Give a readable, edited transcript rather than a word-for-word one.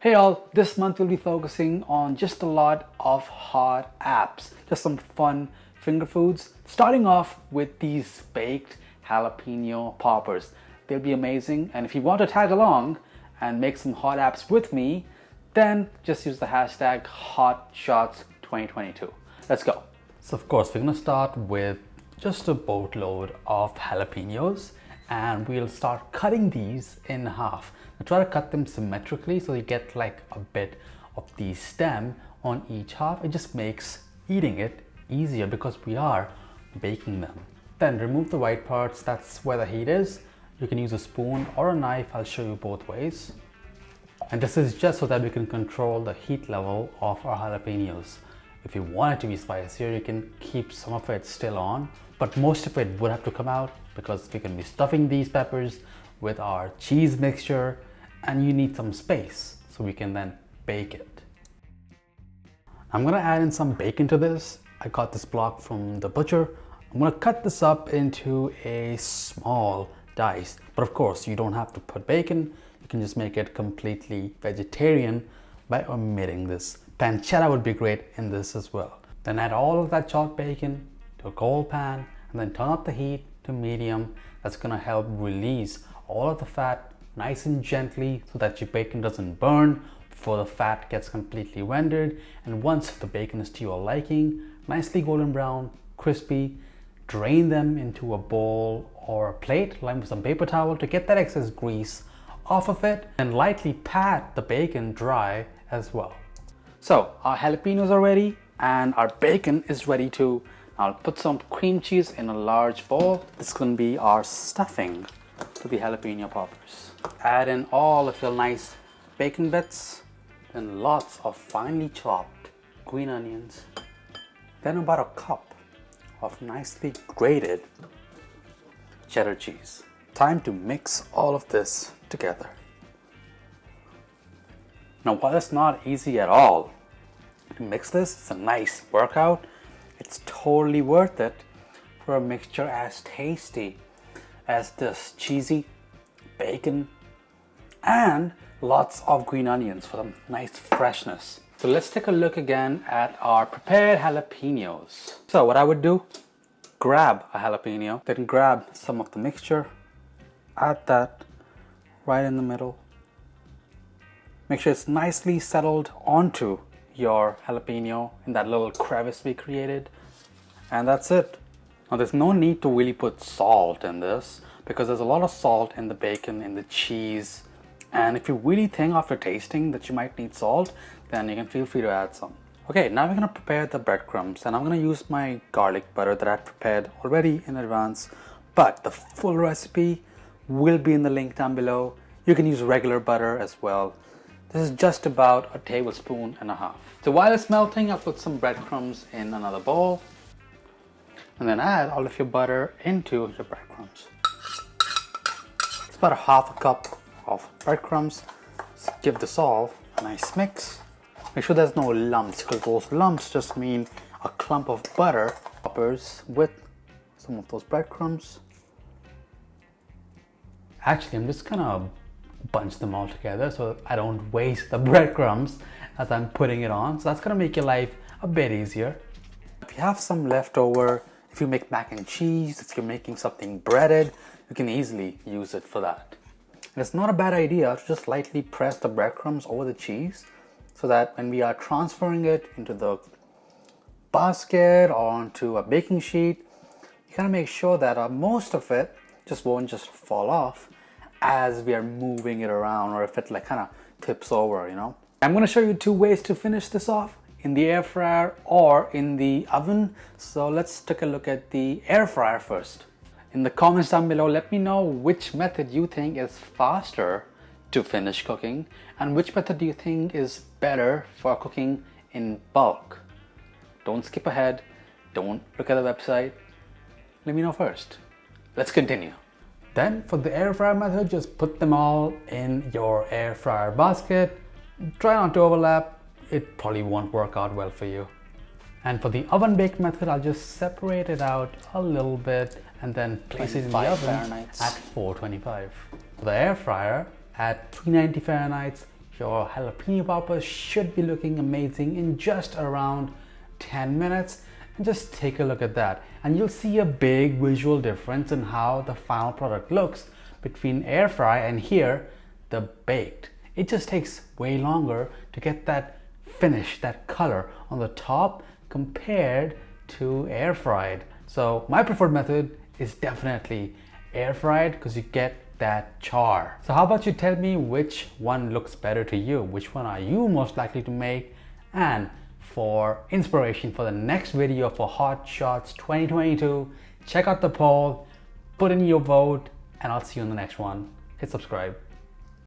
Hey all, this month we'll be focusing on just a lot of hot apps, just some fun finger foods, starting off with these baked jalapeno poppers. They'll be amazing, and if you want to tag along and make some hot apps with me, then just use the hashtag HotShots2022. Let's go. So of course we're gonna start with just a boatload of jalapenos, and we'll start cutting these in half. Now try to cut them symmetrically so you get like a bit of the stem on each half. It just makes eating it easier because we are baking them. Then remove the white parts, that's where the heat is. You can use a spoon or a knife, I'll show you both ways. And this is just so that we can control the heat level of our jalapenos. If you want it to be spicier, you can keep some of it still on, but most of it would have to come out because we're going to be stuffing these peppers with our cheese mixture, and you need some space so we can then bake it. I'm going to add in some bacon to this. I got this block from the butcher. I'm going to cut this up into a small dice, but of course you don't have to put bacon. You can just make it completely vegetarian by omitting this. Pancetta would be great in this as well. Then add all of that chopped bacon to a cold pan and then turn up the heat to medium. That's going to help release all of the fat nice and gently so that your bacon doesn't burn before the fat gets completely rendered. And once the bacon is to your liking, nicely golden brown, crispy, drain them into a bowl or a plate, line with some paper towel to get that excess grease off of it, and lightly pat the bacon dry as well. So our jalapenos are ready and our bacon is ready too. I'll put some cream cheese in a large bowl. This is going to be our stuffing to the jalapeno poppers. Add in all of your nice bacon bits, then lots of finely chopped green onions, then about a cup of nicely grated cheddar cheese. Time to mix all of this together. Now while it's not easy at all to mix this, it's a nice workout. It's totally worth it for a mixture as tasty as this cheesy bacon and lots of green onions for some nice freshness. So let's take a look again at our prepared jalapenos. So what I would do, grab a jalapeno, then grab some of the mixture, add that right in the middle. Make sure it's nicely settled onto your jalapeno in that little crevice we created, and that's it. Now there's no need to really put salt in this because there's a lot of salt in the bacon, in the cheese, and if you really think after tasting that you might need salt, then you can feel free to add some. Okay, now we're going to prepare the breadcrumbs, and I'm going to use my garlic butter that I've prepared already in advance, but the full recipe will be in the link down below. You can use regular butter as well. This is just about a tablespoon and a half. So while it's melting, I'll put some breadcrumbs in another bowl and then add all of your butter into your breadcrumbs. It's about a half a cup of breadcrumbs. So give this all a nice mix. Make sure there's no lumps because those lumps just mean a clump of butter. Poppers with some of those breadcrumbs. Actually, I'm just gonna bunch them all together so I don't waste the breadcrumbs as I'm putting it on. So that's gonna make your life a bit easier. If you have some leftover, if you make mac and cheese, if you're making something breaded, you can easily use it for that. And it's not a bad idea to just lightly press the breadcrumbs over the cheese so that when we are transferring it into the basket or onto a baking sheet, you gotta make sure that most of it won't just fall off as we are moving it around, or if it like kind of tips over, you know. I'm going to show you two ways to finish this off, in the air fryer or in the oven. So let's take a look at the air fryer first. In the comments down below, let me know which method you think is faster to finish cooking and which method do you think is better for cooking in bulk. Don't skip ahead, don't look at the website. Let me know first. Let's continue. Then for the air fryer method, just put them all in your air fryer basket. Try not to overlap, it probably won't work out well for you. And for the oven baked method, I'll just separate it out a little bit and then place it in the oven at 425. For the air fryer, at 390 Fahrenheit, your jalapeno poppers should be looking amazing in just around 10 minutes. And just take a look at that, and you'll see a big visual difference in how the final product looks between air fry and here the baked. It just takes way longer to get that finish, that color on the top compared to air fried. So my preferred method is definitely air fried because you get that char. So how about you tell me which one looks better to you? Which one are you most likely to make? And for inspiration for the next video for Hot Shots 2022, check out the poll, put in your vote, and I'll see you in the next one. Hit subscribe.